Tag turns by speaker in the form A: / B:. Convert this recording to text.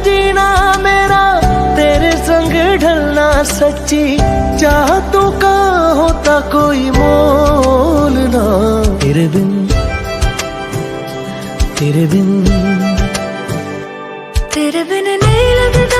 A: जीना मेरा तेरे संग ढलना सच्ची चाहतों का होता कोई मोल ना। तेरे बिन
B: तेरे बिन नहीं लगता